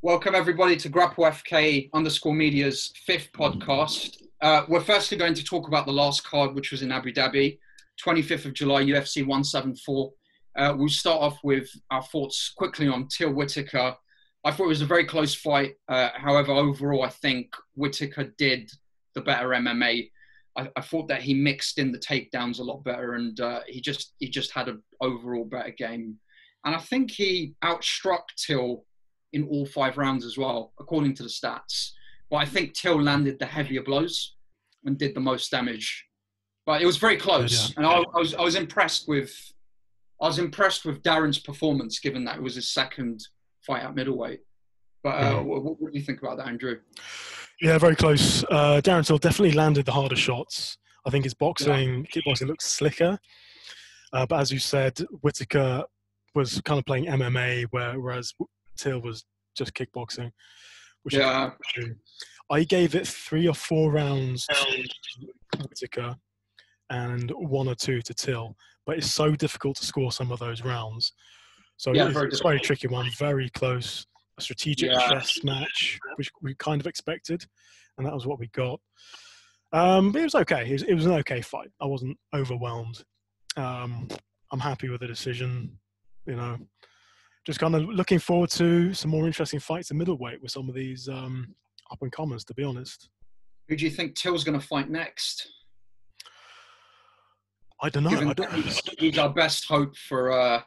Welcome everybody to Grapplefuck_media's fifth podcast. We're firstly going to talk about the last card, which was in Abu Dhabi, 25th of July, UFC 174. We'll start off with our thoughts quickly on Till Whittaker. I thought it was a very close fight. However, overall, I think Whittaker did the better MMA. I thought that he mixed in the takedowns a lot better, and he just had an overall better game. And I think he outstruck Till in all 5 rounds as well, according to the stats. But I think Till landed the heavier blows and did the most damage. But it was very close, yeah. And I was impressed with Darren's performance, given that it was his second fight at middleweight. But what do you think about that, Andrew? Yeah, very close. Darren Till definitely landed the harder shots. I think his kickboxing looks slicker. But as you said, Whittaker was kind of playing MMA, whereas Till was just kickboxing. I gave it 3 or 4 rounds to Whittaker and 1 or 2 to Till. But it's so difficult to score some of those rounds. So it's a very tricky one, very close. A strategic chess match, which we kind of expected, and that was what we got. But it was okay. It was an okay fight. I wasn't overwhelmed. I'm happy with the decision. You know, just kind of looking forward to some more interesting fights in middleweight with some of these up and comers. To be honest, who do you think Till's going to fight next? I don't know. He's our best hope for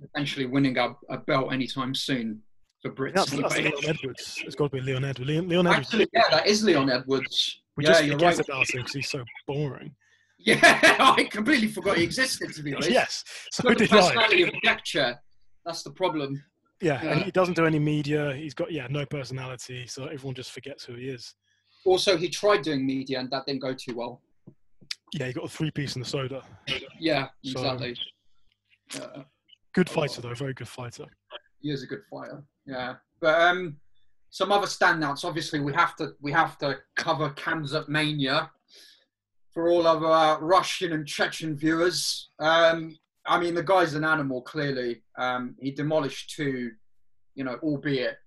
potentially winning a belt anytime soon. For Brits. That's Leon Edwards. It's got to be Leon Edwards. Leon Edwards. Actually, yeah, that is Leon Edwards. We just forget about him because he's so boring. Yeah, I completely forgot he existed, to be honest. Yes, so did the personality of a deck chair. That's the problem. Yeah, and he doesn't do any media. He's got no personality, so everyone just forgets who he is. Also, he tried doing media, and that didn't go too well. Yeah, he got a 3-piece in the soda. Yeah, exactly. Good fighter, though. Very good fighter. He is a good fighter. Yeah, but some other standouts. Obviously, we have to cover Khamzat mania for all of our Russian and Chechen viewers. I mean, the guy's an animal. Clearly, he demolished 2, albeit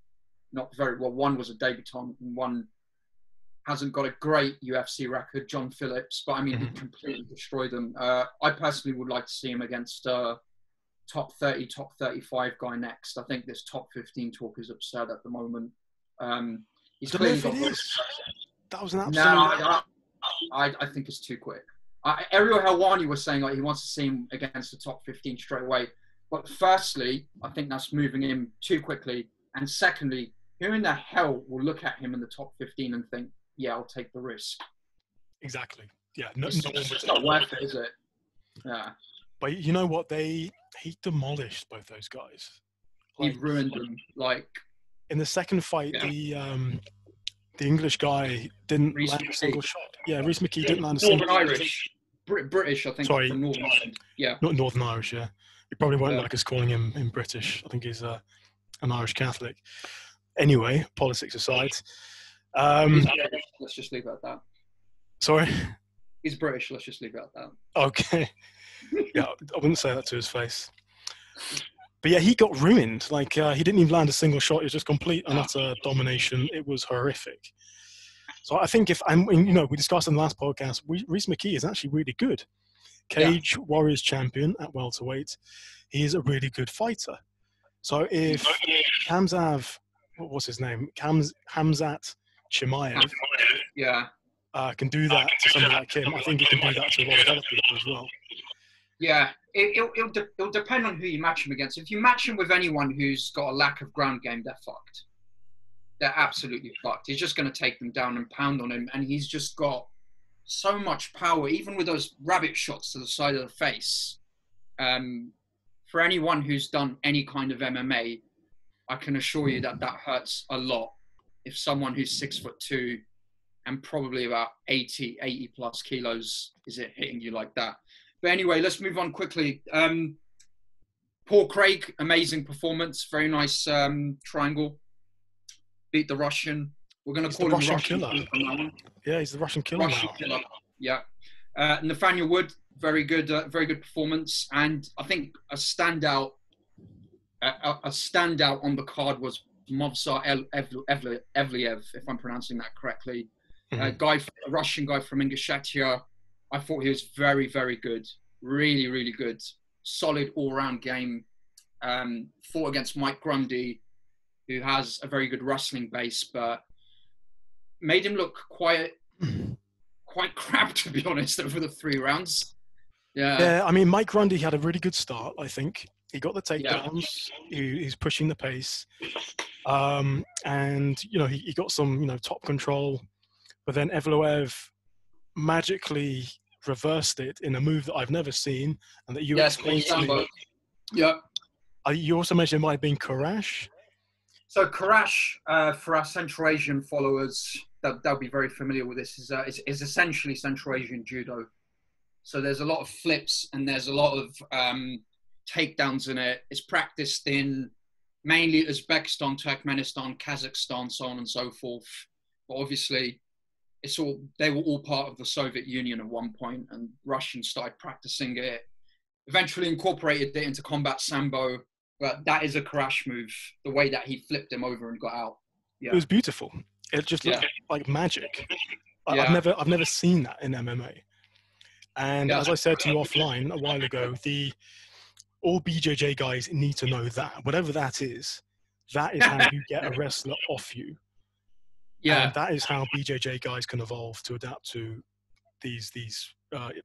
not very well. One was a debutant, and one hasn't got a great UFC record, John Phillips. But I mean, he completely destroyed them. I personally would like to see him against top 30, top 35 guy next. I think this top 15 talk is absurd at the moment. He's clearly got. That was an absolute. No, I think it's too quick. Ariel Helwani was saying he wants to see him against the top 15 straight away. But firstly, I think that's moving him too quickly. And secondly, who in the hell will look at him in the top 15 and think, yeah, I'll take the risk? Exactly. Yeah. It's not worth it, is it? Yeah. But you know what? He demolished both those guys. He ruined them. In the second fight, the English guy didn't land a single shot. Yeah, Rhys McKee didn't land a single shot. Northern Irish. British, I think. Sorry. From Northern Ireland. Yeah. Not Northern Irish, yeah. You probably won't like us calling him British. I think he's an Irish Catholic. Anyway, politics aside. Let's just leave it at that. Sorry? He's British. Let's just leave it at that. Okay. Yeah, I wouldn't say that to his face. But yeah, he got ruined. He didn't even land a single shot. It was just complete and utter domination. It was horrific. So I think we discussed in the last podcast, Rhys McKee is actually really good. Cage Warriors champion at welterweight. He is a really good fighter. So if Khamzat Chimaev can do that to somebody like him, I think he can do that to a lot of other people as well. Yeah, it'll depend on who you match him against. If you match him with anyone who's got a lack of ground game, they're fucked. They're absolutely fucked. He's just going to take them down and pound on him, and he's just got so much power, even with those rabbit shots to the side of the face. For anyone who's done any kind of MMA, I can assure you that hurts a lot. If someone who's 6'2" and probably about 80 plus kilos is hitting you like that. But anyway, let's move on quickly. Paul Craig, amazing performance. Very nice triangle. Beat the Russian. We're going to call him Russian killer. Yeah, he's the Russian killer. Yeah. Nathaniel Wood, very good performance. And I think a standout on the card was Mosvar Evloev, if I'm pronouncing that correctly. Mm-hmm. A Russian guy from Ingushetia. I thought he was very, very good. Really, really good. Solid all-round game. Fought against Mike Grundy, who has a very good wrestling base, but made him look quite crap, to be honest, over the 3 rounds. Yeah, I mean, Mike Grundy had a really good start, I think. He got the takedowns. He's pushing the pace. And, he got some, top control. But then Evloev magically reversed it in a move that I've never seen and that you explained to me. Yeah. You also mentioned it might have been KURASH. So KURASH, for our Central Asian followers, they'll be very familiar with this, is essentially Central Asian judo. So there's a lot of flips and there's a lot of takedowns in it. It's practiced in mainly Uzbekistan, Turkmenistan, Kazakhstan, so on and so forth. But obviously, they were all part of the Soviet Union at one point, and Russians started practicing it. Eventually incorporated it into combat sambo, but that is a KURASH move. The way that he flipped him over and got out. Yeah. It was beautiful. It just looked like magic. I've never seen that in MMA. And as I said to you offline a while ago, all BJJ guys need to know that whatever that is how you get a wrestler off you. Yeah, and that is how BJJ guys can evolve to adapt to these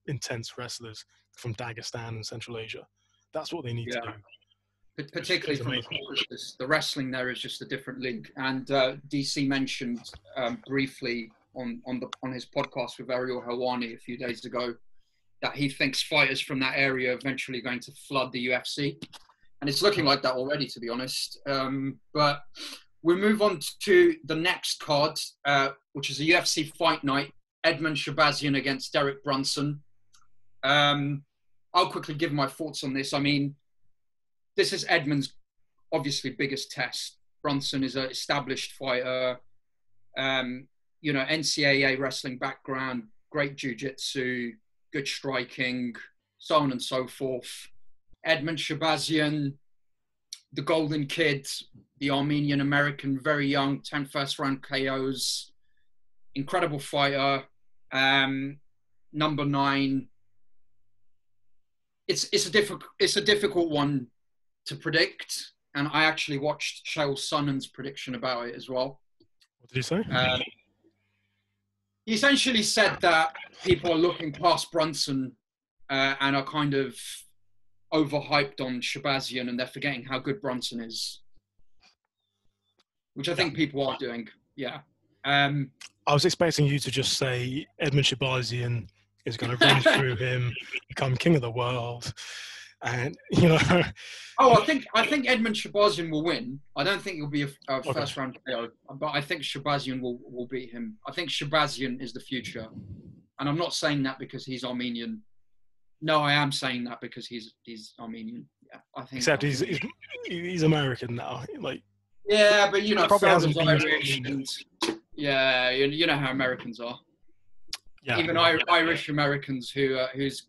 intense wrestlers from Dagestan and Central Asia. That's what they need to do. Particularly from the Caucasus. The wrestling there is just a different league. And DC mentioned briefly on his podcast with Ariel Helwani a few days ago that he thinks fighters from that area are eventually going to flood the UFC. And it's looking like that already, to be honest. But we move on to the next card, which is a UFC fight night. Edmen Shabazyan against Derek Brunson. I'll quickly give my thoughts on this. I mean, this is Edmen's obviously biggest test. Brunson is an established fighter, NCAA wrestling background, great jiu-jitsu, good striking, so on and so forth. Edmen Shabazyan, the Golden Kid, the Armenian-American, very young, 10 first-round KOs, incredible fighter, number 9. It's a difficult one to predict, and I actually watched Chael Sonnen's prediction about it as well. What did he say? He essentially said that people are looking past Brunson and are kind of overhyped on Shabazyan, and they're forgetting how good Brunson is, which I think people are doing. Yeah. I was expecting you to just say Edmen Shabazyan is going to run through him, become king of the world, and Oh, I think Edmen Shabazyan will win. I don't think it'll be a first round KO, but I think Shabazyan will beat him. I think Shabazyan is the future, and I'm not saying that because he's Armenian. No, I am saying that because he's Armenian. Yeah, I think. Except he's American now, like. Yeah, but probably hasn't been Irish, and yeah, you know how Americans are. Yeah. Even Irish Americans whose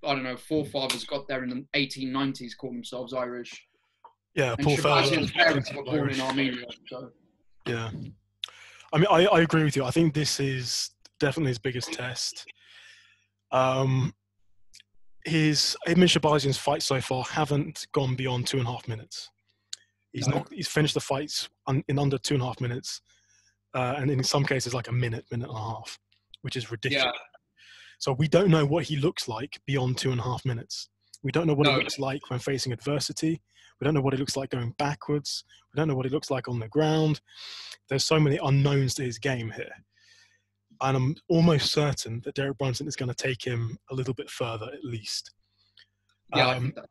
forefathers got there in the 1890s called themselves Irish. Yeah, and Paul Shabazyan's parents were born in Armenia. So. Yeah, I mean, I agree with you. I think this is definitely his biggest test. Edmen Shabazyan's fights so far haven't gone beyond 2.5 minutes. He's finished the fights in under 2.5 minutes, and in some cases like a minute and a half, which is ridiculous. Yeah. So we don't know what he looks like beyond 2.5 minutes. We don't know what he looks like when facing adversity. We don't know what he looks like going backwards. We don't know what he looks like on the ground. There's so many unknowns to his game here. And I'm almost certain that Derek Brunson is going to take him a little bit further, at least. Yeah, I think that.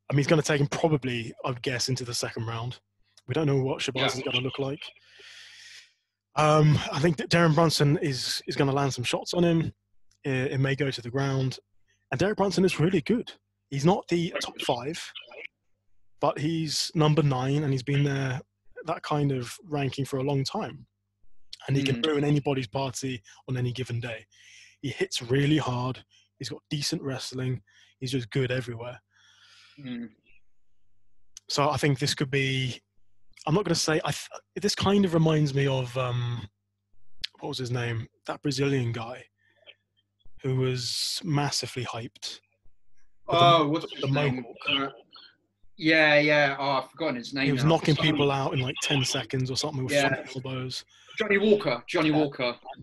I mean, he's going to take him probably, I would guess, into the second round. We don't know what Shabazyan's going to look like. I think that Derek Brunson is going to land some shots on him. It may go to the ground. And Derek Brunson is really good. He's not the top 5, but he's number 9, and he's been there, that kind of ranking for a long time. And he can ruin anybody's party on any given day. He hits really hard. He's got decent wrestling. He's just good everywhere. So I think this could be I'm not going to say. This kind of reminds me of what was his name? That Brazilian guy who was massively hyped. What's his name? Yeah. Oh, I've forgotten his name. He was knocking people out in like 10 seconds or something with front elbows. Johnny Walker.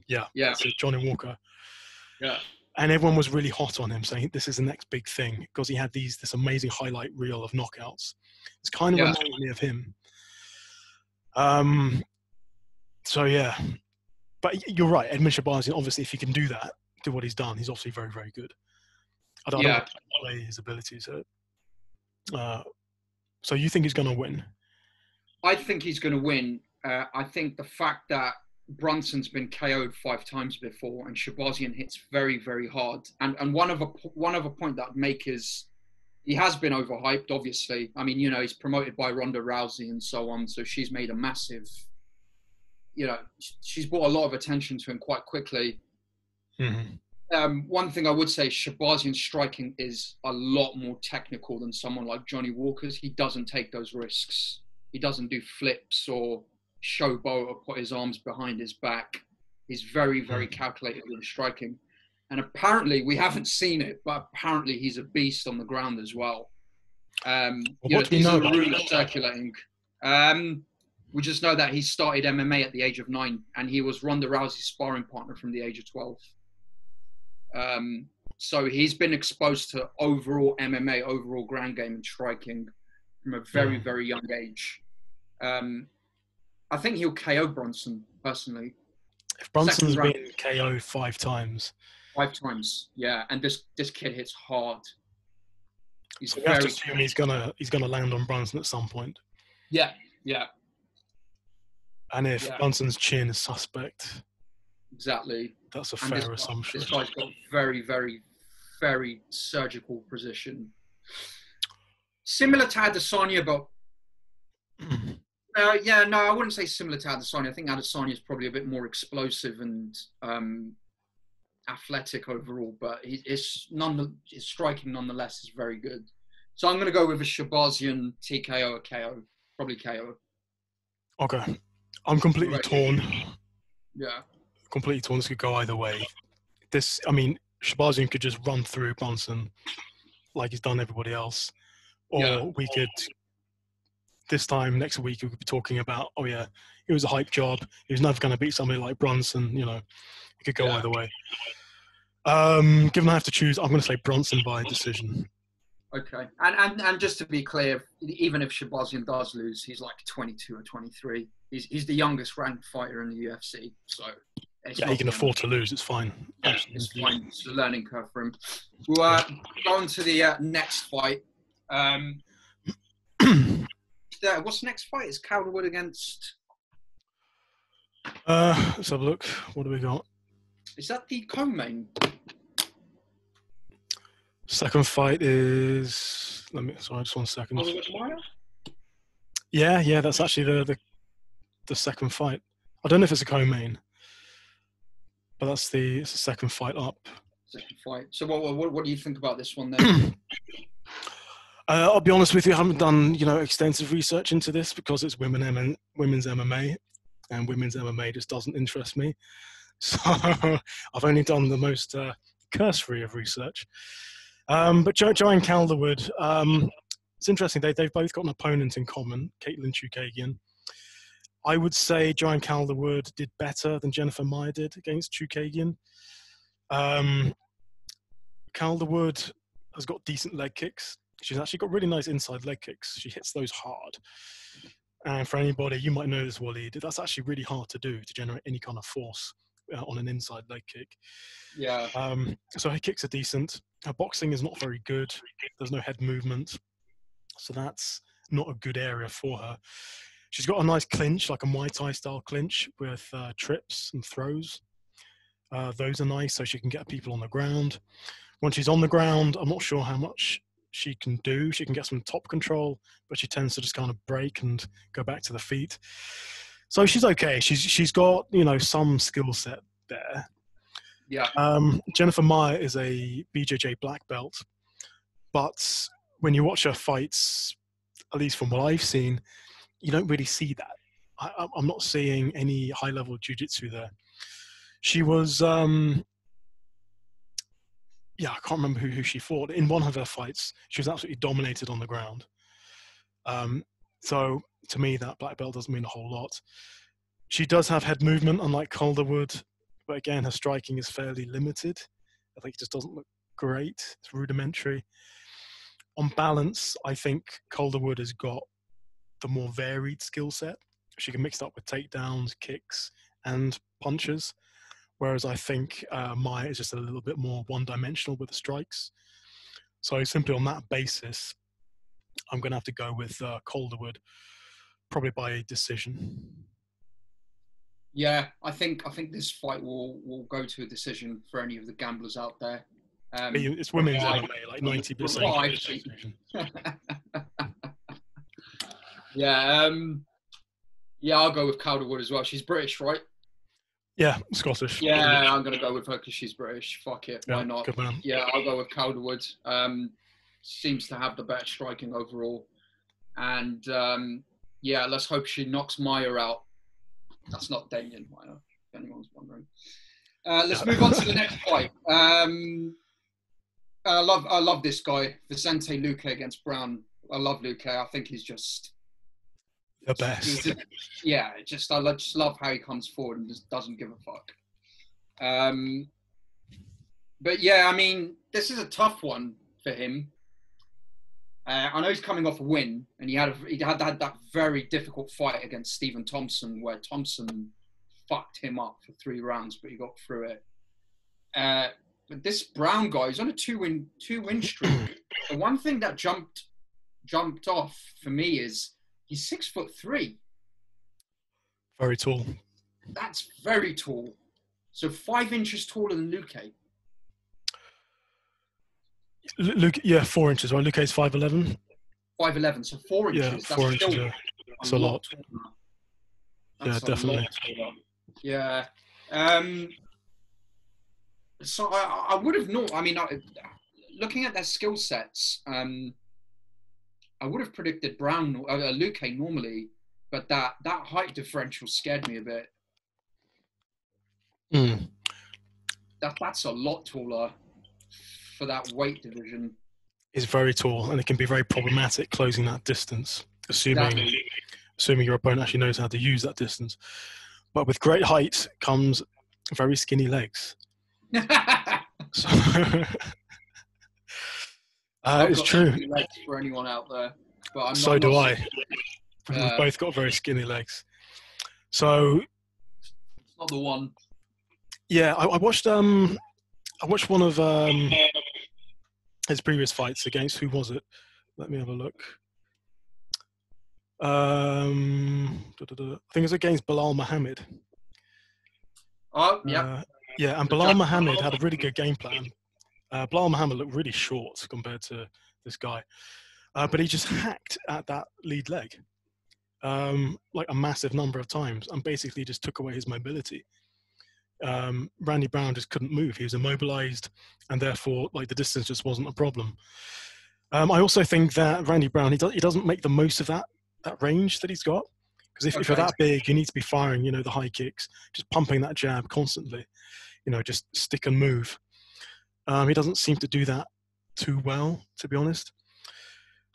Yeah. So Johnny Walker. Yeah. And everyone was really hot on him, saying this is the next big thing because he had this amazing highlight reel of knockouts. It's kind of reminding me of him. So yeah, but you're right. Edmen Shabazyan, obviously, if he can do what he's done, he's obviously very, very good. I don't play his abilities. So you think he's going to win? I think he's going to win. I think the fact that Brunson's been KO'd 5 times before, and Shabazyan hits very, very hard. And one other point that I'd make is he has been overhyped, obviously. I mean, he's promoted by Ronda Rousey and so on, so she's made a massive, she's brought a lot of attention to him quite quickly. Mm-hmm. One thing I would say, Shabazyan's striking is a lot more technical than someone like Johnny Walker's. He doesn't take those risks. He doesn't do flips or showboat or put his arms behind his back. He's very, very calculated with striking. And apparently, we haven't seen it, but apparently he's a beast on the ground as well. What do we know about rumors circulating. We just know that he started MMA at the age of 9, and he was Ronda Rousey's sparring partner from the age of 12. So he's been exposed to overall MMA, overall ground game and striking from a very, very young age. I think he'll KO Brunson, personally. If Brunson's been KO'd 5 times. 5 times, yeah. And this kid hits hard. So we have to assume he's gonna land on Brunson at some point. Yeah. And if Brunson's chin is suspect. Exactly. That's a fair assumption. This guy's got very, very, very surgical precision. Similar to Adesanya, but... I wouldn't say similar to Adesanya. I think Adesanya is probably a bit more explosive and athletic overall, but his striking nonetheless is very good. So I'm going to go with a Shabazyan TKO or KO, probably KO. Okay, I'm completely torn. Yeah, completely torn. This could go either way. Shabazyan could just run through Brunson like he's done everybody else, or we could. This time next week, we could be talking about, it was a hype job. He was never going to beat somebody like Brunson. It could go either way. Given I have to choose, I'm going to say Brunson by decision. Okay. And just to be clear, even if Shabazyan does lose, he's like 22 or 23. He's the youngest ranked fighter in the UFC. So he can afford to lose. It's fine. Yeah, it's fine. It's a learning curve for him. We'll go on to the next fight. What's the next fight? It's Calderwood against... Let's have a look. What do we got? Is that the co-main? Second fight is... Sorry, just 1 second. Maia? Yeah, that's actually the second fight. I don't know if it's a co-main, but it's the second fight up. Second fight. So what do you think about this one then? I'll be honest with you, I haven't done extensive research into this because it's women's MMA, and women's MMA just doesn't interest me. So I've only done the most cursory of research. But Joanne Calderwood, it's interesting. They've both got an opponent in common, Katlyn Chookagian. I would say Joanne Calderwood did better than Jennifer Maia did against Chookagian. Calderwood has got decent leg kicks. She's actually got really nice inside leg kicks. She hits those hard. And for anybody, you might know this, Walid, that's actually really hard to do, to generate any kind of force on an inside leg kick. Yeah. So her kicks are decent. Her boxing is not very good. There's no head movement. So that's not a good area for her. She's got a nice clinch, like a Muay Thai style clinch with trips and throws. Those are nice, so she can get people on the ground. When she's on the ground, I'm not sure how much she can do. She can get some top control, but she tends to just kind of break and go back to the feet. So she's okay. She's got some skill set there. Yeah. Jennifer Maia is a BJJ black belt, but when you watch her fights, at least from what I've seen, you don't really see that. I'm not seeing any high-level jiu-jitsu there. She was, I can't remember who she fought. In one of her fights, she was absolutely dominated on the ground. So to me, that black belt doesn't mean a whole lot. She does have head movement, unlike Calderwood, but again, her striking is fairly limited. I think it just doesn't look great. It's rudimentary. On balance, I think Calderwood has got the more varied skill set. She can mix it up with takedowns, kicks, and punches. Whereas I think Maia is just a little bit more one-dimensional with the strikes. So simply on that basis, I'm going to have to go with Calderwood, probably by decision. Yeah, I think this fight will go to a decision for any of the gamblers out there. It's women's MMA, like 90%. Yeah, I'll go with Calderwood as well. She's British, right? Yeah, Scottish. Yeah, I'm going to go with her because she's British. Fuck it, why not? Good man. Yeah, I'll go with Calderwood. Seems to have the better striking overall. And let's hope she knocks Maia out. That's not Damien Maia, if anyone's wondering. Let's move on to the next fight. I love this guy, Vicente Luque against Brown. I love Luque. I think he's just the best. I just love how he comes forward and just doesn't give a fuck. But yeah, I mean, this is a tough one for him. I know he's coming off a win, and he had that very difficult fight against Stephen Thompson, where Thompson fucked him up for 3 rounds, but he got through it. But this Brown guy is on a two win streak. The one thing that jumped off for me is he's 6'3". Very tall. That's very tall. So 5 inches taller than Luque. Luque, 4 inches, right? Luque is 5'11". 5'11", so 4 inches. Yeah, 4 inches. That's a lot. Yeah, definitely. Yeah. So I would have known. I mean, looking at their skill sets, I would have predicted Luque normally, but that height differential scared me a bit. That's a lot taller for that weight division. Is very tall, and it can be very problematic closing that distance, assuming your opponent actually knows how to use that distance. But with great height comes very skinny legs. So, it's true. Legs for anyone out there, but so do I. We've both got very skinny legs. So it's not the one. Yeah, I watched one of his previous fights against, who was it? Let me have a look. I think it was against Bilal Muhammad. Oh, yeah. And Bilal Muhammad had a really good game plan. Bilal Muhammad looked really short compared to this guy. But he just hacked at that lead leg like a massive number of times and basically just took away his mobility. Randy Brown just couldn't move. He was immobilized, and therefore like the distance just wasn't a problem. I also think that Randy Brown, he doesn't make the most of that range that he's got. Because if you're that big, you need to be firing, the high kicks, just pumping that jab constantly, just stick and move. He doesn't seem to do that too well, to be honest.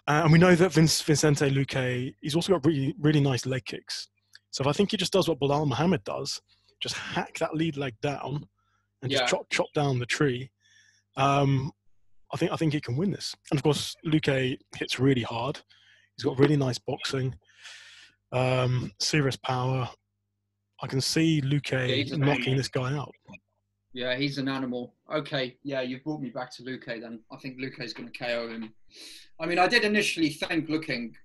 And we know that Vicente Luque, he's also got really, really nice leg kicks. So if I think he just does what Bilal Muhammad does, just hack that lead leg down and just chop down the tree, I think he can win this. And of course, Luque hits really hard. He's got really nice boxing. Serious power. I can see Luque knocking this guy out. Yeah, he's an animal. Okay, yeah, you've brought me back to Luque then. I think Luque's going to KO him. I mean, I did initially think looking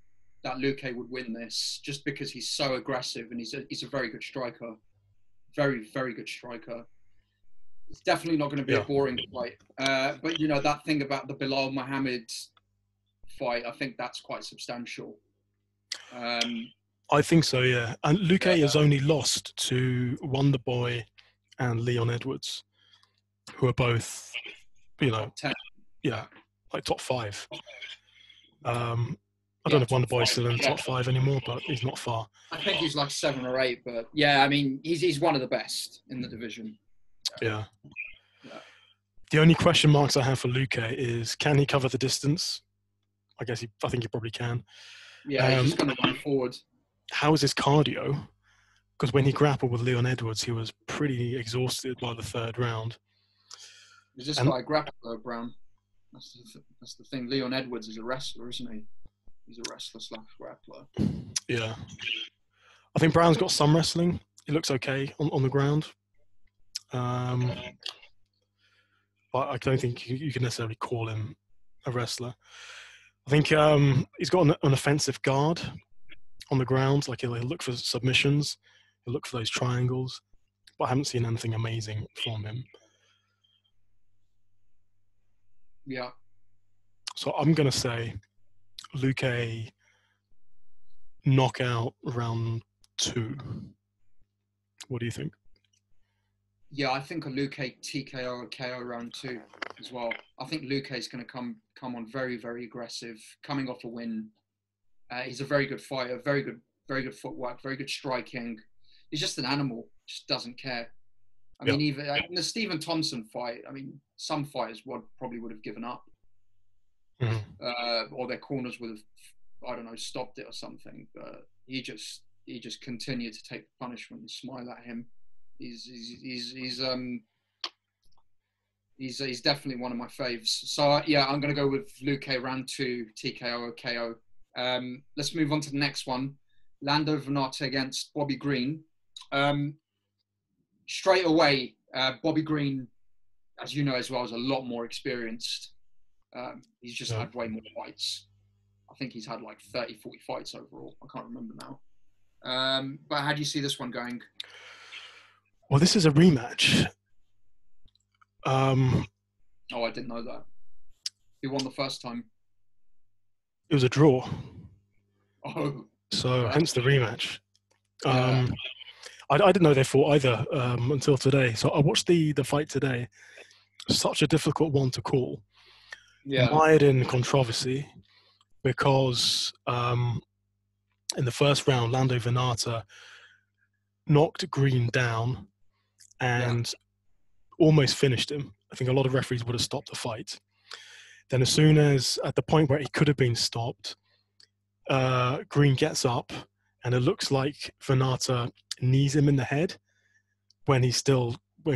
that Luque would win this just because he's so aggressive and he's a very good striker. Very, very good striker. It's definitely not going to be a boring fight. But, that thing about the Bilal Muhammad fight, I think that's quite substantial. I think so, yeah. And Luque has only lost to Wonderboy and Leon Edwards, who are both, top 10. Yeah, like top 5. I don't know if Wonderboy's still in the top 5 anymore, but he's not far. I think he's like 7 or 8, but yeah, I mean, he's one of the best in the division. Yeah. The only question marks I have for Luque is, can he cover the distance? I think he probably can. Yeah, he's just going to run forward. How is his cardio? Because when he grappled with Leon Edwards, he was pretty exhausted by the 3rd round. Is this guy a grappler, Brown? That's the thing. Leon Edwards is a wrestler, isn't he? He's a wrestler / grappler. Yeah. I think Brown's got some wrestling. He looks okay on the ground. But I don't think you can necessarily call him a wrestler. I think he's got an offensive guard on the ground. Like he'll look for submissions. He'll look for those triangles. But I haven't seen anything amazing from him. Yeah. So I'm going to say Luque knockout round 2. What do you think? Yeah, I think a Luque TKO or KO round 2 as well. I think Luque is going to come on very, very aggressive, coming off a win. He's a very good fighter, very good footwork, very good striking. He's just an animal, just doesn't care. I mean, even in the Stephen Thompson fight, I mean, some fighters probably would have given up. Or their corners would have, I don't know, stopped it or something. But he just continued to take punishment and smile at him. He's definitely one of my faves. So yeah, I'm going to go with Luque round 2 TKO or KO. Let's move on to the next one. Lando Vanatta against Bobby Green. Straight away, Bobby Green, as you know as well, is a lot more experienced. He's just had way more fights. I think he's had like 30, 40 fights overall. I can't remember now. But how do you see this one going? Well, this is a rematch. Oh, I didn't know that. Who won the first time? It was a draw. Oh. So hence the rematch. I didn't know they fought either until today. So I watched the fight today. Such a difficult one to call. Yeah. Mired in controversy because in the first round, Lando Vanatta knocked Green down and almost finished him. I think a lot of referees would have stopped the fight. Then as soon as, at the point where he could have been stopped, Green gets up and it looks like Vanatta knees him in the head when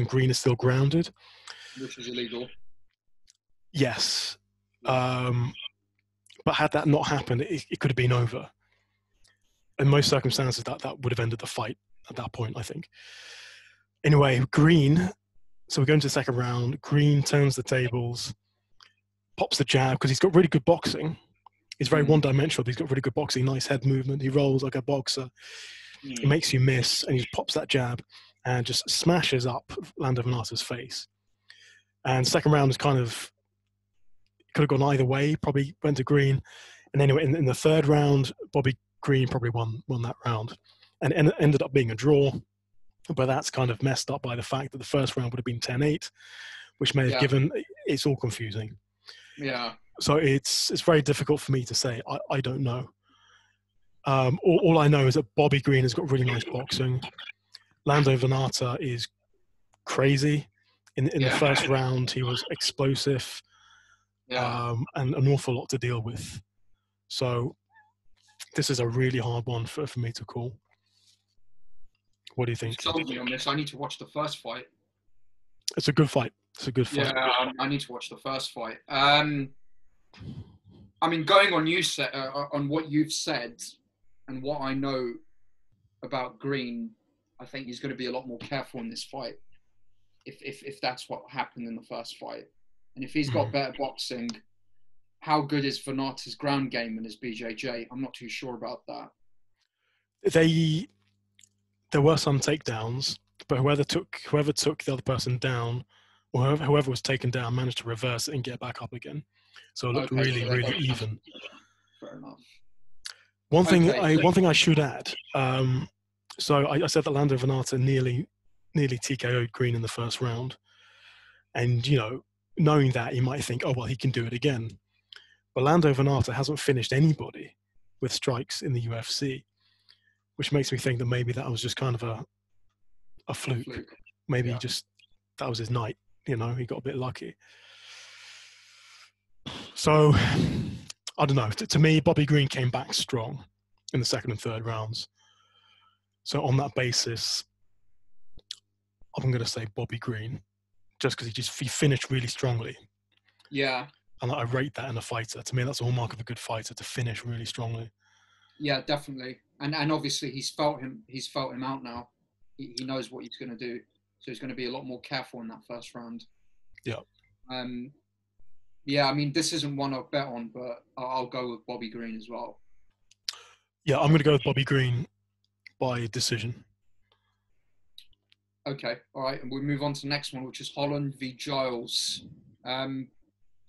Green is still grounded. Which is illegal. Yes. But had that not happened, it could have been over. In most circumstances, that would have ended the fight at that point, I think. Anyway, Green, so we go into the second round. Green turns the tables, pops the jab, because he's got really good boxing. He's very one-dimensional. He's got really good boxing, nice head movement. He rolls like a boxer. He makes you miss, and he just pops that jab and just smashes up Lando Vanatta's face. And second round is kind of, could have gone either way, probably went to Green. And anyway, in the third round, Bobby Green probably won that round. And it ended up being a draw. But that's kind of messed up by the fact that the first round would have been 10-8, which may have given, it's all confusing. Yeah. So it's very difficult for me to say. I don't know. All I know is that Bobby Green has got really nice boxing. Lando Vanatta is crazy. In the first round, he was explosive. And an awful lot to deal with. So this is a really hard one for me to call. What do you think? You told me on this. I need to watch the first fight. It's a good fight. It's a good fight. Yeah, I need to watch the first fight. I mean, going on on what you've said and what I know about Green, I think he's going to be a lot more careful in this fight. If that's what happened in the first fight. And if he's got better boxing, how good is Vanatta's ground game and his BJJ? I'm not too sure about that. There were some takedowns, but whoever took the other person down, or whoever was taken down, managed to reverse it and get back up again. So it looked really even. Fair enough. One thing I should add. So I said that Lando Vanatta nearly TKO'd Green in the first round, and knowing that, you might think, oh well, he can do it again. But Lando Vanatta hasn't finished anybody with strikes in the UFC, which makes me think that maybe that was just kind of a fluke. Maybe that was his night, you know, he got a bit lucky. So, I don't know. To me, Bobby Green came back strong in the second and third rounds. So on that basis, I'm going to say Bobby Green, just because he finished really strongly. Yeah. And I rate that in a fighter. To me, that's a hallmark of a good fighter, to finish really strongly. Yeah, definitely. And obviously he's felt him out now. He knows what he's going to do. So he's going to be a lot more careful in that first round. Yeah. Yeah, I mean, this isn't one I'll bet on, but I'll go with Bobby Green as well. Yeah, I'm going to go with Bobby Green by decision. Okay, all right. And we'll move on to the next one, which is Holland v. Giles. I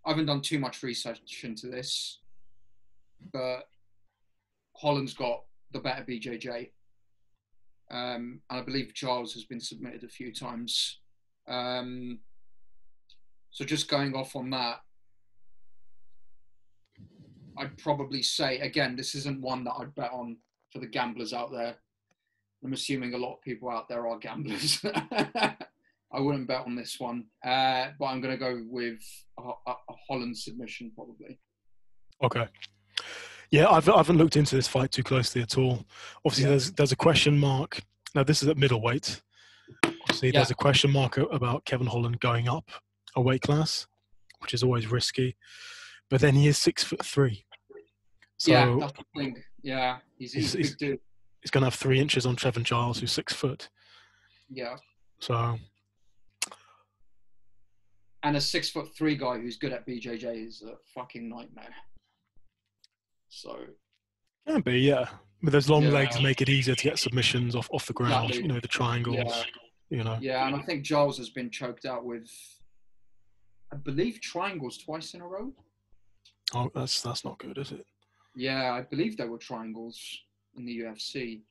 haven't done too much research into this, but Holland's got the better BJJ. And I believe Giles has been submitted a few times. So just going off on that, I'd probably say, again, this isn't one that I'd bet on for the gamblers out there. I'm assuming a lot of people out there are gamblers. I wouldn't bet on this one, but I'm going to go with a Holland submission probably. Okay. Yeah, I haven't looked into this fight too closely at all. Obviously, there's a question mark. Now, this is at middleweight. Obviously, there's a question mark about Kevin Holland going up a weight class, which is always risky. But then he is 6'3". So yeah, that's the thing. Yeah, he's a big dude. He's going to have 3 inches on Trevin Giles, who's 6 foot. Yeah. So. And a 6'3" guy who's good at BJJ is a fucking nightmare. So. Can be, yeah. But those long legs make it easier to get submissions off the ground. Exactly. You know, the triangles. Yeah. You know. Yeah, and I think Giles has been choked out with, I believe, triangles twice in a row. Oh, that's not good, is it? Yeah, I believe they were triangles in the UFC.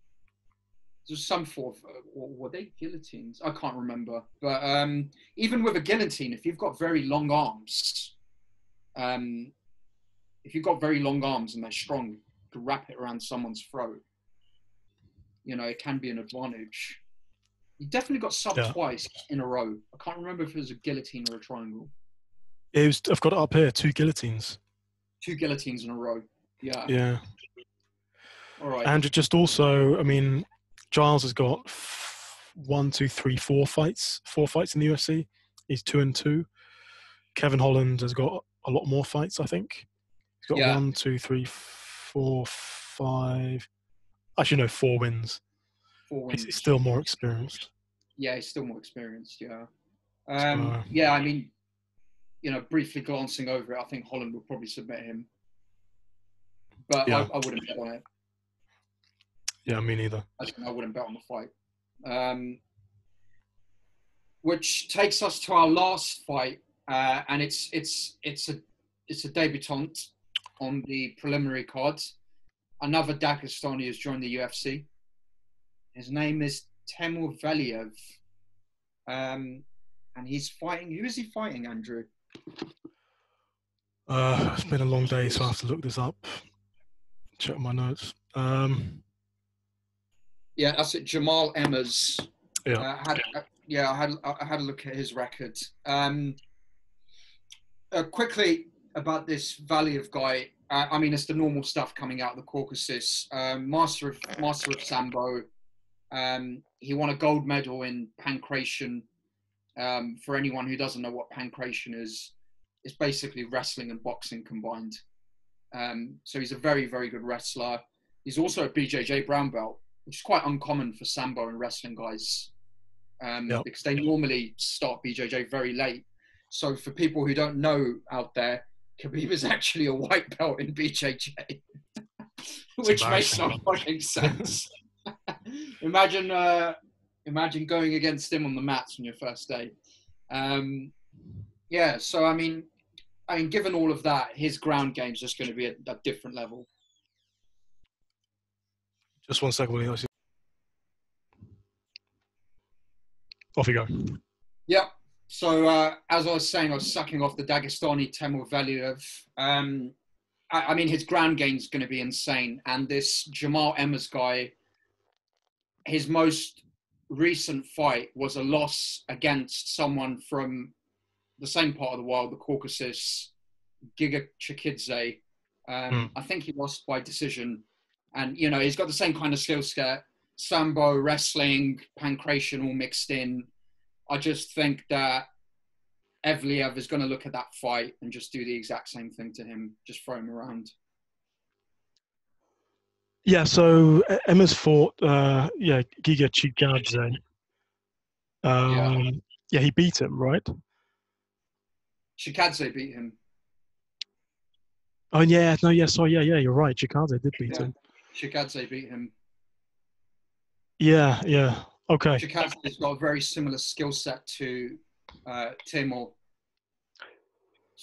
There's some form of, or were they guillotines? I can't remember. But even with a guillotine, if you've got very long arms, and they're strong, to wrap it around someone's throat, you know, it can be an advantage. You definitely got subbed twice in a row. I can't remember if it was a guillotine or a triangle. I've got it up here, 2 guillotines. 2 guillotines in a row. Yeah. Yeah. All right. And just also, I mean, Giles has got 4 fights in the UFC. He's 2-2. Kevin Holland has got a lot more fights, I think. He's got 1, 2, 3, 4, 5. Actually, no, 4 wins. 4 wins. He's still more experienced. Yeah, he's still more experienced. Yeah. Yeah, I mean, you know, briefly glancing over it, I think Holland would probably submit him. But I wouldn't bet on it. Yeah, me neither. I wouldn't bet on the fight. Which takes us to our last fight, and it's a debutant on the preliminary card. Another Dagestani has joined the UFC. His name is Temur Valiev, and he's fighting. Who is he fighting, Andrew? It's been a long day, so I have to look this up. Check my notes. Yeah, that's it. Jamal Emmers. Yeah. I had a look at his record. Quickly about this Valiev guy. I mean, it's the normal stuff coming out of the Caucasus. Master of Sambo. He won a gold medal in pankration. For anyone who doesn't know what pankration is, it's basically wrestling and boxing combined. So he's a very, very good wrestler. He's also a BJJ brown belt, which is quite uncommon for Sambo and wrestling guys, because they normally start BJJ very late. So for people who don't know out there, Khabib is actually a white belt in BJJ, which makes no fucking sense. Imagine going against him on the mats on your first day. So I mean, given all of that, his ground game is just going to be at a different level. Just 1 second, Willie. Off you go. Yeah. So as I was saying, I was sucking off the Dagestani Temur Valiev. I mean, his ground game's going to be insane. And this Jamal Emmers guy, his most recent fight was a loss against someone from the same part of the world, the Caucasus, Giga Chikidze. I think he lost by decision. And, you know, he's got the same kind of skill set, sambo, wrestling, pancration all mixed in. I just think that Evloev is going to look at that fight and just do the exact same thing to him, just throw him around. Yeah, so Emmers fought, Giga Chikadze. Yeah, he beat him, right? Chikadze beat him. Oh, yeah, no, yeah, sorry, yeah, you're right. Chikadze did beat him. Chikadze beat him. Yeah, okay. Chikadze's got a very similar skill set to Temur.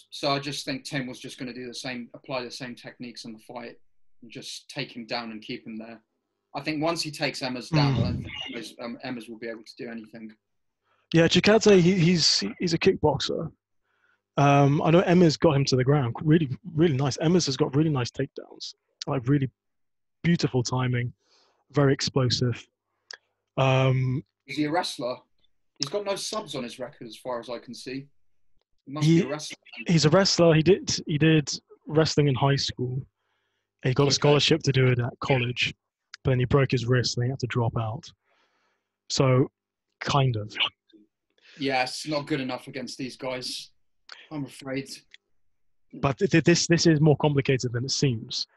So I just think Temur's just going to do the same, apply the same techniques in the fight and just take him down and keep him there. I think once he takes Emmers down, I don't think Emmers will be able to do anything. Yeah, Chikadze, he's a kickboxer. I know Emmers got him to the ground. Really, really nice. Emmers has got really nice takedowns. Like really beautiful timing, very explosive. Is he a wrestler? He's got no subs on his record as far as I can see. He must be a wrestler. He's a wrestler. He did wrestling in high school. He got a scholarship to do it at college, but then he broke his wrist and he had to drop out. So, kind of. Yeah, it's not good enough against these guys, I'm afraid. But this is more complicated than it seems.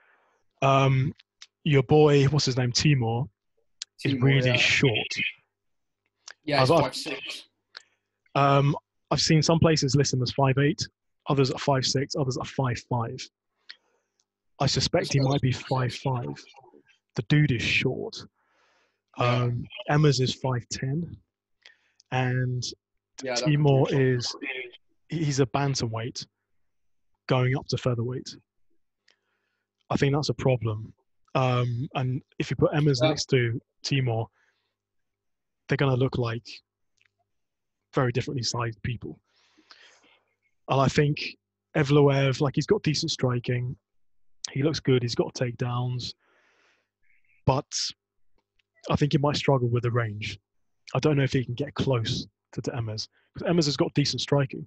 Your boy, what's his name, Temur, is really short. Yeah, he's 5'6". I've seen some places list him as 5'8", others at 5'6", others at 5'5". I suspect he might be 5'5". The dude is short. Emmers is 5'10", and Temur he's a bantamweight going up to featherweight. I think that's a problem. And if you put Emmers next to Temur, they're going to look like very differently sized people. And I think Evloev, like, he's got decent striking. He looks good. He's got takedowns. But I think he might struggle with the range. I don't know if he can get close to Emmers. Because Emmers has got decent striking.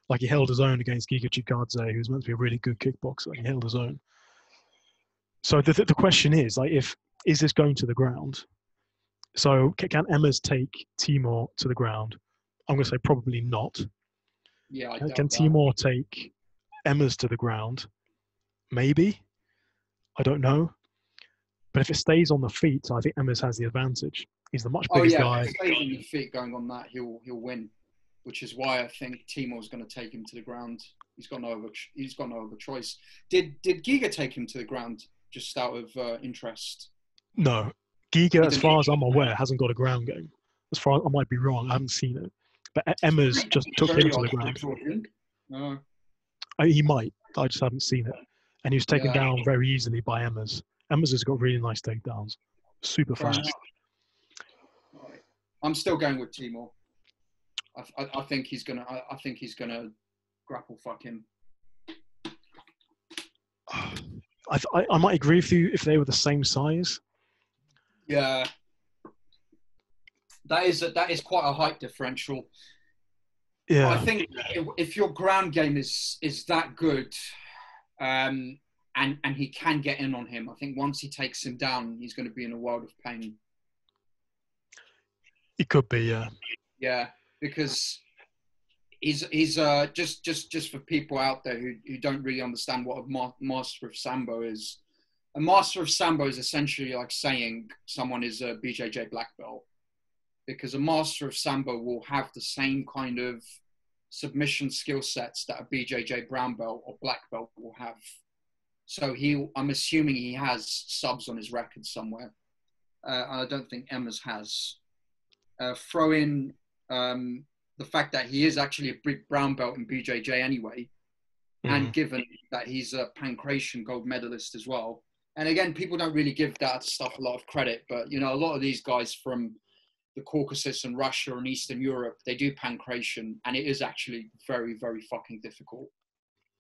Like, he held his own against Giga Chikadze, who's meant to be a really good kickboxer. He held his own. So the question is, like, is this going to the ground? So can Emmers take Temur to the ground? I'm going to say probably not. Yeah, I Can Temur take Emmers to the ground? Maybe. I don't know. But if it stays on the feet, I think Emmers has the advantage. He's the much bigger guy. If it stays on the feet going on that, he'll win. Which is why I think Timur's going to take him to the ground. He's got no other choice. Did Giga take him to the ground just out of interest? No. Giga, as far as I'm aware, hasn't got a ground game. As far as I might be wrong, I haven't seen it. But Emmers just took him to the ground. No. He might. I just haven't seen it. And he was taken down very easily by Emmers. Emmers has got really nice takedowns. Super fast. Right. I'm still going with Temur. I think he's gonna. I think he's gonna grapple fuck him. I might agree with you if they were the same size. Yeah, that is quite a height differential. Yeah, I think if your ground game is that good, and he can get in on him, I think once he takes him down, he's going to be in a world of pain. He could be, yeah. Yeah, because he's just for people out there who don't really understand what a master of sambo is. A master of sambo is essentially like saying someone is a BJJ black belt, because a master of sambo will have the same kind of submission skill sets that a BJJ brown belt or black belt will have. So I'm assuming he has subs on his record somewhere. I don't think Emmers has. Throw in the fact that he is actually a big brown belt in BJJ anyway, and given that he's a pancration gold medalist as well. And again, people don't really give that stuff a lot of credit, but you know, a lot of these guys from the Caucasus and Russia and Eastern Europe, they do pancration, and it is actually very, very fucking difficult.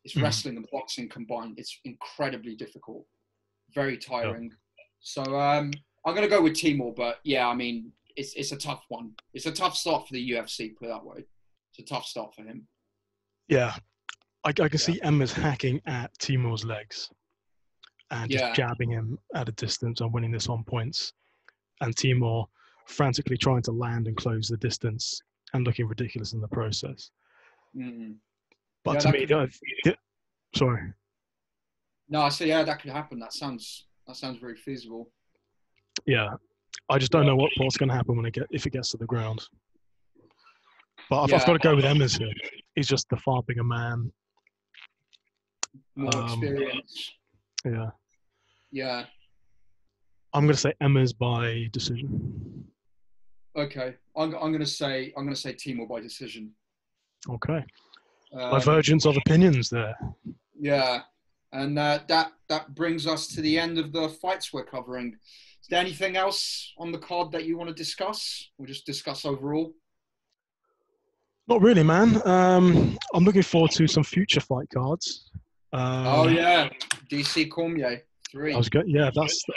It's wrestling and boxing combined. It's incredibly difficult, very tiring. So I'm going to go with Temur, but yeah, I mean, it's a tough one. It's a tough start for the UFC, put it that way. It's a tough start for him. Yeah, I can see Emmers hacking at Timur's legs and just jabbing him at a distance and winning this on points. And Temur frantically trying to land and close the distance and looking ridiculous in the process. But to me, sorry. No, I say that could happen. That sounds very feasible. Yeah, I just don't know what's going to happen if it gets to the ground. But I've got to go with Emmers here. He's just the far bigger man. More experience. Yeah. Yeah. I'm going to say Emmers by decision. Okay, I'm going to say Temur by decision. Okay. Divergence of opinions there. Yeah, and that brings us to the end of the fights we're covering. Is there anything else on the card that you want to discuss? We'll just discuss overall. Not really, man. I'm looking forward to some future fight cards. DC Cormier 3. Yeah,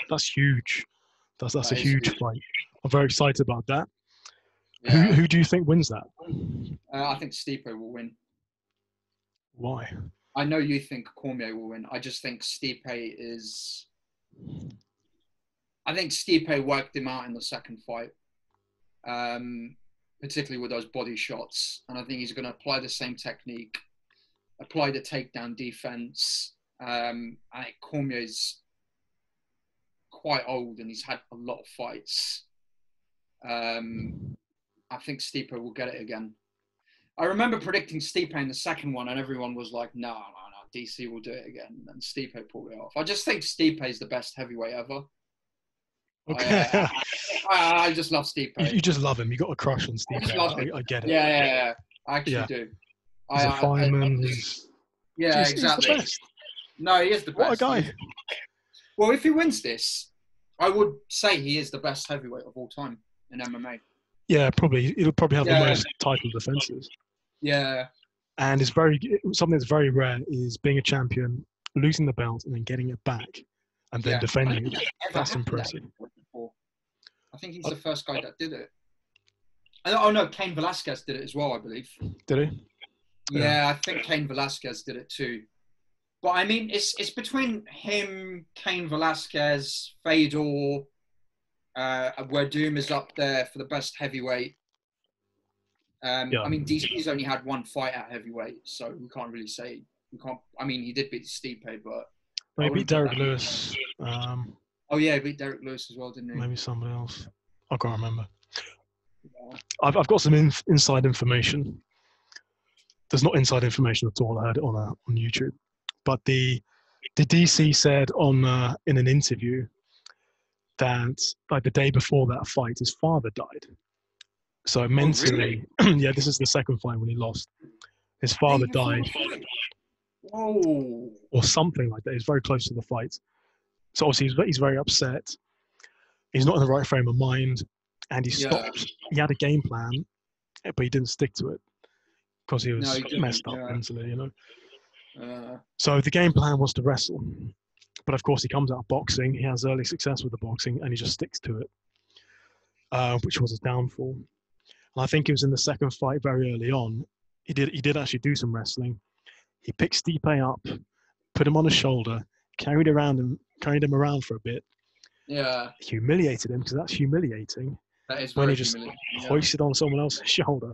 that's huge. That's a huge fight. I'm very excited about that. Yeah. Who do you think wins that? I think Stipe will win. Why? I know you think Cormier will win. I just think Stipe worked him out in the second fight, particularly with those body shots. And I think he's going to apply the same technique, apply the takedown defense. I think Cormier's quite old and he's had a lot of fights. I think Stipe will get it again. I remember predicting Stipe in the second one and everyone was like, no, DC will do it again. And Stipe pulled it off. I just think Stipe is the best heavyweight ever. Okay. I just love Stipe. You just love him. You got a crush on Stipe. I get it. Yeah. I actually do. He's a fireman. Exactly. He's the best. No, he is the best. What a guy. Well, if he wins this, I would say he is the best heavyweight of all time in MMA. Yeah, probably. He'll probably have the most title defenses. Yeah. And something that's very rare is being a champion, losing the belt, and then getting it back, and then defending it. That's impressive. I think he's the first guy that did it. Oh no, Cain Velasquez did it as well, I believe. Did he? Yeah, I think Cain Velasquez did it too. But I mean, it's between him, Cain Velasquez, Fedor, where Doom is up there for the best heavyweight. I mean, DC's only had one fight at heavyweight, so we can't really say. I mean, he did beat Stipe, but he beat Derek Lewis. He beat Derek Lewis as well, didn't he? Maybe somebody else. I can't remember. Yeah. I've got some inside information. There's not inside information at all. I heard it on YouTube, but the DC said in an interview that like the day before that fight, his father died. So mentally, really? This is the second fight when he lost. His father died. Whoa. Or something like that. He's very close to the fight. So obviously he's very upset. He's not in the right frame of mind. And he stopped. He had a game plan, but he didn't stick to it because he was messed up mentally, So the game plan was to wrestle. But of course he comes out of boxing. He has early success with the boxing and he just sticks to it, which was his downfall. And I think it was in the second fight very early on. He did actually do some wrestling. He picked Stipe up, put him on his shoulder, carried him around for a bit. Yeah. Humiliated him because that's humiliating. That is when he just hoisted on someone else's shoulder,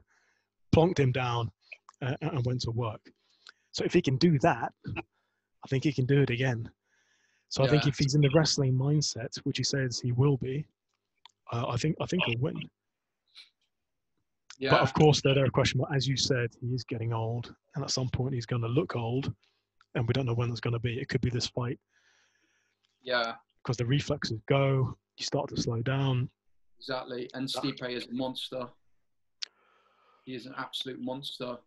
plonked him down, and went to work. So if he can do that, I think he can do it again. So I think if he's in the wrestling mindset, which he says he will be, I think he'll win. Yeah. But of course, there are questions. As you said, he is getting old, and at some point he's going to look old, and we don't know when that's going to be. It could be this fight. Yeah. Because the reflexes go, you start to slow down. Exactly, and Stipe is a monster. He is an absolute monster.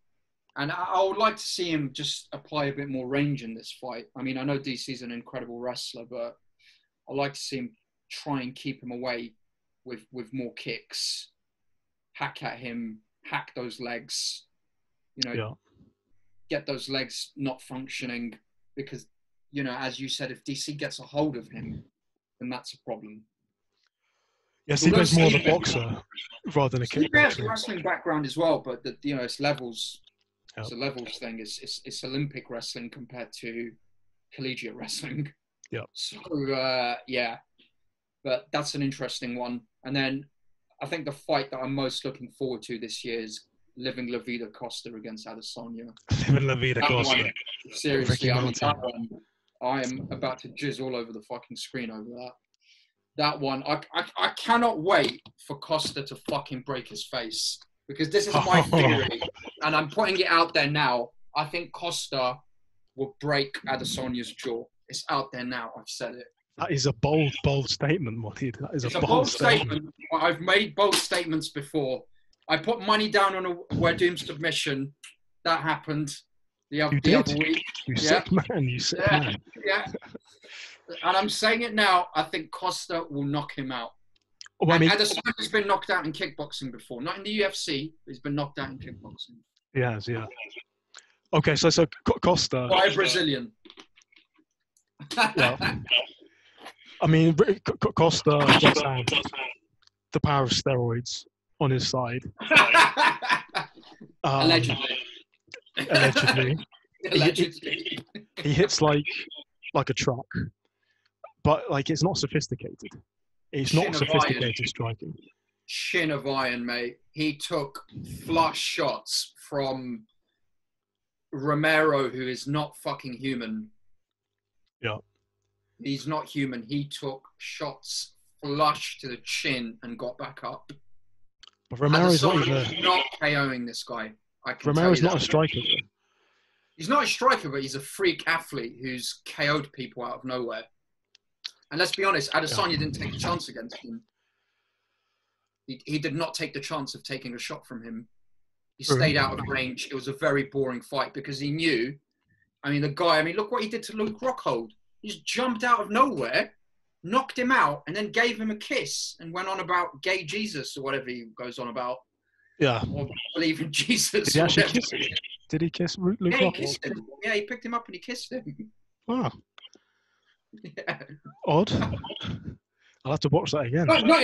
And I would like to see him just apply a bit more range in this fight. I mean, I know DC's an incredible wrestler, but I'd like to see him try and keep him away with more kicks. Hack at him, hack those legs. get those legs not functioning because, you know, as you said, if DC gets a hold of him, then that's a problem. Yeah, Stipe's more of a boxer rather than a kickboxer. Stipe has a wrestling background as well, but you know, it's levels. Yep. It's a levels thing. It's Olympic wrestling compared to collegiate wrestling. Yeah. So yeah, but that's an interesting one. And then I think the fight that I'm most looking forward to this year is Livin La Vida Costa against Adesanya. Livin La Vida Costa. One, seriously, I mean, that one, I am about to jizz all over the fucking screen over that. That one, I cannot wait for Costa to fucking break his face, because this is my theory, and I'm putting it out there now. I think Costa will break Adesanya's jaw. It's out there now. I've said it. That is a bold statement, Walid. That is a bold statement. I've made bold statements before. I put money down on a Werdum submission. That happened the other week. You sick man. You sick man. Yeah. And I'm saying it now. I think Costa will knock him out. Well, I mean, Adesanya's been knocked out in kickboxing before. Not in the UFC, but he's been knocked out in kickboxing. He has, yeah. Okay, so Costa. By a Brazilian. Yeah. I mean, Costa does have the power of steroids on his side. Allegedly. Allegedly. He hits like a truck, but like it's not sophisticated. It's not sophisticated striking. Shin of iron, mate. He took flush shots from Romero, who is not fucking human. Yeah. He's not human. He took shots flush to the chin and got back up. But Romero's not KOing this guy. Romero's not a striker. He's not a striker, but he's a freak athlete who's KO'd people out of nowhere. And let's be honest, Adesanya didn't take a chance against him. He did not take the chance of taking a shot from him. He stayed out of range. It was a very boring fight because he knew. I mean, look what he did to Luke Rockhold. He just jumped out of nowhere, knocked him out, and then gave him a kiss and went on about gay Jesus or whatever he goes on about. Yeah. Or believe in Jesus. Did he actually kiss him? Did he kiss Luke Rockhold? He kissed him. Yeah, he picked him up and he kissed him. Wow. Yeah. Odd. I'll have to watch that again. Not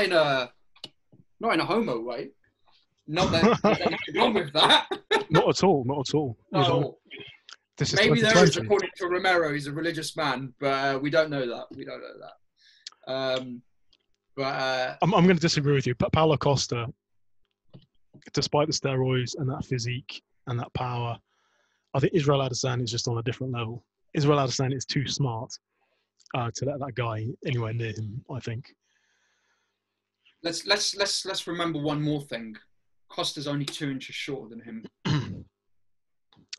in a homo way. Not that there's anything wrong with that. Not at all. Not at all. No. This is maybe there is, according to Romero, he's a religious man, but we don't know that. I'm going to disagree with you. But Paulo Costa, despite the steroids and that physique and that power, I think Israel Adesanya is just on a different level. Israel Adesanya is too smart to let that guy anywhere near him, I think. Let's remember one more thing. Costa's only 2 inches shorter than him.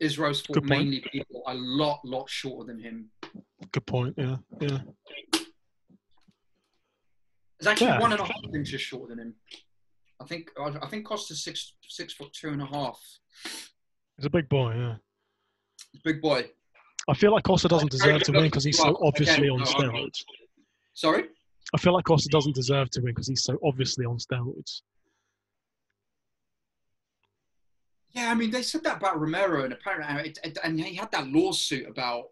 Israel's fought mainly people a lot shorter than hhim. Good point. Yeah. There's actually 1.5 inches shorter than him. I think Costa's 6'2.5". He's a big boy. Yeah. Big boy. I feel like Costa doesn't deserve to win because he's so obviously on steroids. Sorry? I feel like Costa doesn't deserve to win because he's so obviously on steroids. Yeah, I mean, they said that about Romero, and apparently, and he had that lawsuit about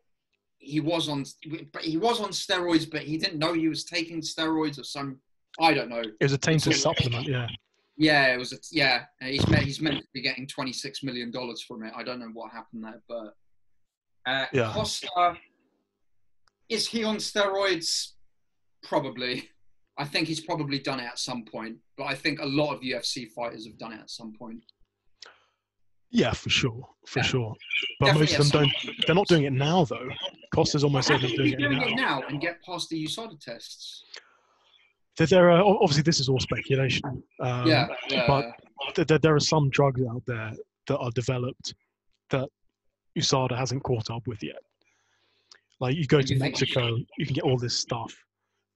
he was on steroids, but he didn't know he was taking steroids or some. I don't know. It was a tainted supplement, yeah. Yeah, it was. He's meant to be getting $26 million from it. I don't know what happened there, but Costa, is he on steroids? Probably. I think he's probably done it at some point, but I think a lot of UFC fighters have done it at some point. Yeah, for sure. But definitely most of them don't. They're not doing it now, though. Costa's almost certainly doing it now and get past the USADA tests. There are obviously this is all speculation. But there are some drugs out there that are developed that USADA hasn't caught up with yet. Like you go to Mexico, you can get all this stuff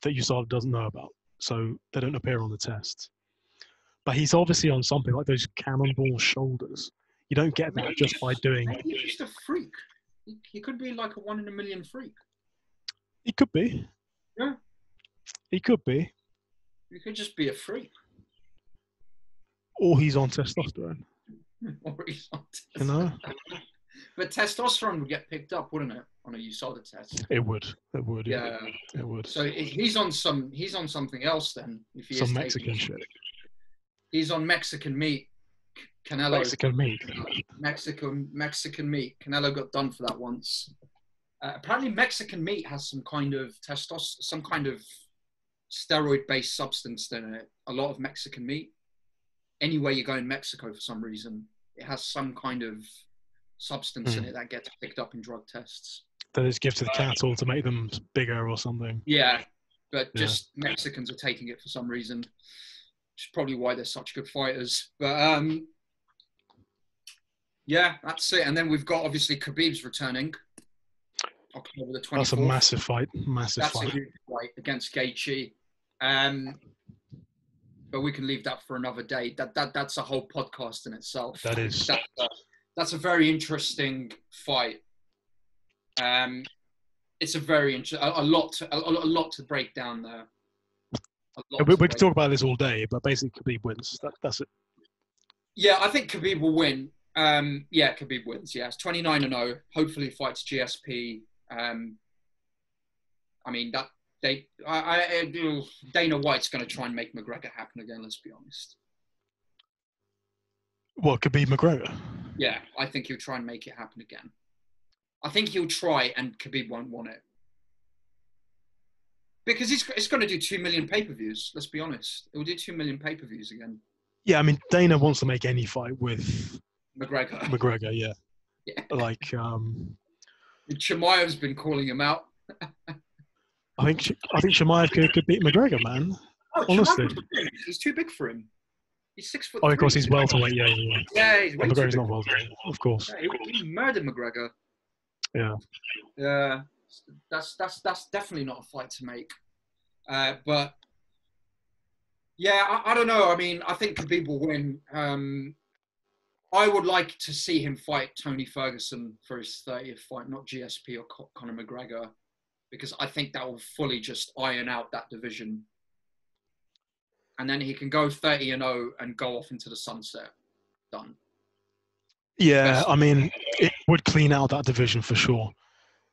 that USADA doesn't know about, so they don't appear on the tests. But he's obviously on something like those cannonball shoulders. You don't get that just by doing. He's just a freak. He could be like a 1 in a million freak. He could be. Yeah. He could be. He could just be a freak. Or he's on testosterone. or he's on You know? But testosterone would get picked up, wouldn't it, on a USADA test? It would. Yeah. It would. So he's on something else then. If he Some is Mexican shit. He's on Mexican meat. Canelo. Mexican meat. Mexican meat. Canelo got done for that once. Apparently, Mexican meat has some kind of steroid-based substance in it. A lot of Mexican meat. Anywhere you go in Mexico, for some reason, it has some kind of substance in it that gets picked up in drug tests. That is give to the cattle to make them bigger or something. Yeah, but just Mexicans are taking it for some reason, which is probably why they're such good fighters. But yeah, that's it. And then we've got obviously Khabib's returning. October the 24th. That's a massive fight. That's a huge fight against Gaethje. But we can leave that for another day. That's a whole podcast in itself. That is. That's a very interesting fight. It's a very a lot to break down there. We could talk about this all day, but basically Khabib wins. That's it. Yeah, I think Khabib will win. Yeah, Khabib wins. Yeah, it's 29-0. Hopefully, fights GSP. I mean that Dana White's going to try and make McGregor happen again. Let's be honest. What, Khabib McGregor? Yeah, I think he'll try and make it happen again. I think he'll try, and Khabib won't want it because it's going to do 2 million pay-per-views. Let's be honest, it will do 2 million pay-per-views again. Yeah, I mean Dana wants to make any fight with McGregor. Yeah. Like Chimaev's been calling him out. I think Chimaev could beat McGregor, man. Honestly, he's too big for him. He's 6 foot. Oh, of course, he's welterweight. Yeah. Yeah, he's way McGregor's too not welterweight, of course. Yeah, he murdered McGregor. Yeah. Yeah, that's definitely not a fight to make. But yeah, I don't know. I mean, I think Khabib will win. I would like to see him fight Tony Ferguson for his 30th fight, not GSP or Conor McGregor, because I think that will fully just iron out that division. And then he can go 30-0 and go off into the sunset. Done. Yeah, I mean, it would clean out that division for sure.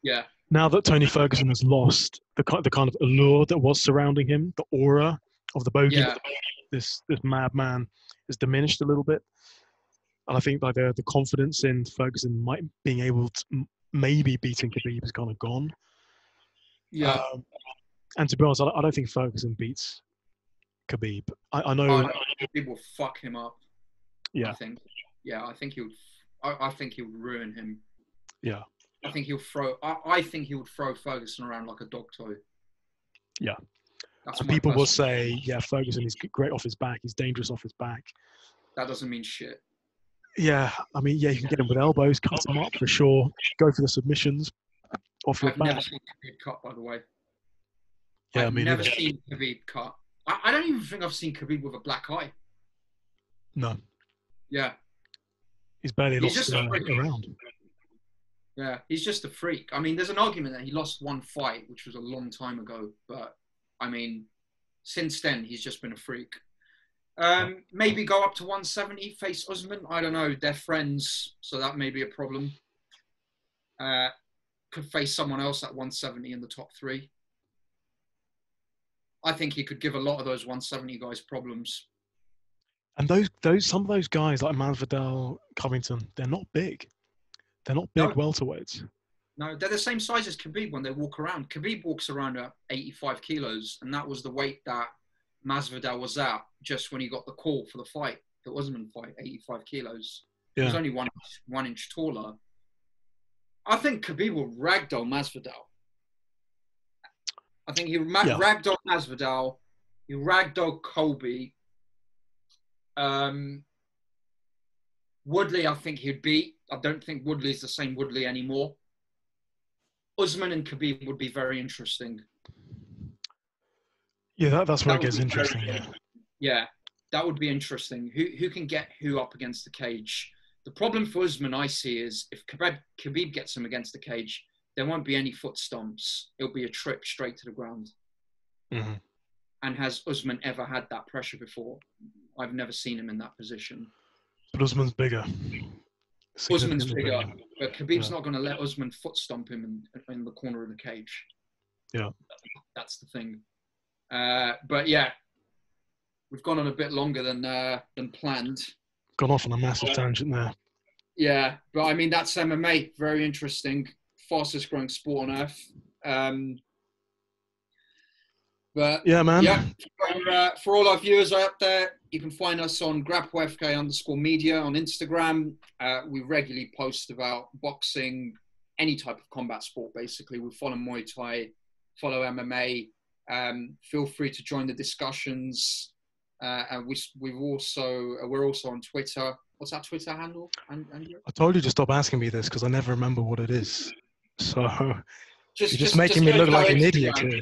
Yeah. Now that Tony Ferguson has lost the kind of allure that was surrounding him, the aura of the bogey, this madman is diminished a little bit. And I think like the confidence in Ferguson being able to maybe beating Khabib is kind of gone. Yeah. And to be honest, I don't think Ferguson beats Khabib. I know Khabib will fuck him up. Yeah. I think he would ruin him. Yeah. I think he would throw Ferguson around like a dog toy. Yeah. And people will say, yeah, Ferguson is great off his back. He's dangerous off his back. That doesn't mean shit. Yeah, I mean, yeah, you can get him with elbows, cut him up for sure. Go for the submissions off your back. I've never seen Khabib cut, by the way. Yeah, I've never seen Khabib cut. I don't even think I've seen Khabib with a black eye. No. Yeah. He's barely lost around. Yeah, he's just a freak. I mean, there's an argument that he lost one fight, which was a long time ago. But, I mean, since then, he's just been a freak. Maybe go up to 170, face Usman. I don't know. They're friends, so that may be a problem. Could face someone else at 170 in the top 3. I think he could give a lot of those 170 guys problems. And some of those guys like Masvidal, Covington, they're not big. They're not big welterweights. No, they're the same size as Khabib when they walk around. Khabib walks around at 85 kilos, and that was the weight that Masvidal was at just when he got the call for the fight, the Usman fight, 85 kilos. Yeah. He was only one inch taller. I think Khabib will ragdoll Masvidal. I think he ragdoll Masvidal. He ragdoll Colby. Woodley, I think he'd beat. I don't think Woodley's the same Woodley anymore. Usman and Khabib would be very interesting. Yeah, that's where it gets interesting. Yeah, that would be interesting. Who can get who up against the cage? The problem for Usman, I see, is if Khabib gets him against the cage, there won't be any foot stomps. It'll be a trip straight to the ground. Mm-hmm. And has Usman ever had that pressure before? I've never seen him in that position. But Usman's bigger. Usman's bigger. But Khabib's not going to let Usman foot stomp him in the corner of the cage. Yeah. That's the thing. But yeah, we've gone on a bit longer than planned. Gone off on a massive tangent there. Yeah, but I mean, that's MMA. Very interesting. Fastest growing sport on earth. But yeah, man. Yeah, for all our viewers out there, you can find us on Grapplefuck_media on Instagram. We regularly post about boxing, any type of combat sport, basically. We follow Muay Thai, follow MMA. Feel free to join the discussions. And we're also on Twitter. What's that Twitter handle? I told you to stop asking me this because I never remember what it is. So you're just making me look like an idiot here.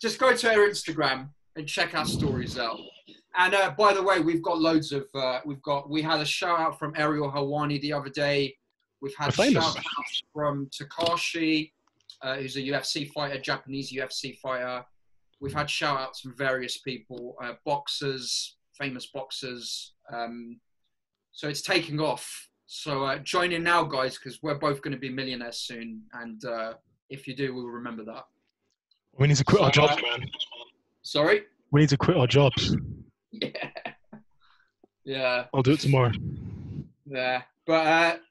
Just go to our Instagram and check our stories out. And by the way, we've got loads of we had a shout out from Ariel Helwani the other day. We've had shout outs from Takashi, who's a UFC fighter, Japanese UFC fighter. We've had shout outs from various people, boxers, famous boxers. So it's taking off. So join in now, guys, because we're both going to be millionaires soon. And if you do, we'll remember that. We need to quit our jobs, man. Sorry? We need to quit our jobs. Yeah. Yeah. I'll do it tomorrow. Yeah. But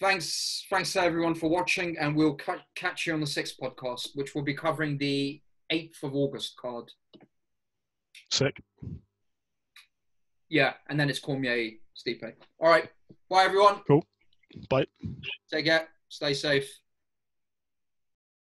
thanks to everyone for watching, and we'll catch you on the 6th podcast, which will be covering the 8th of August card. Sick. Yeah, and then it's Cormier, Stipe. All right. Bye, everyone. Cool. Bye. Take care. Stay safe.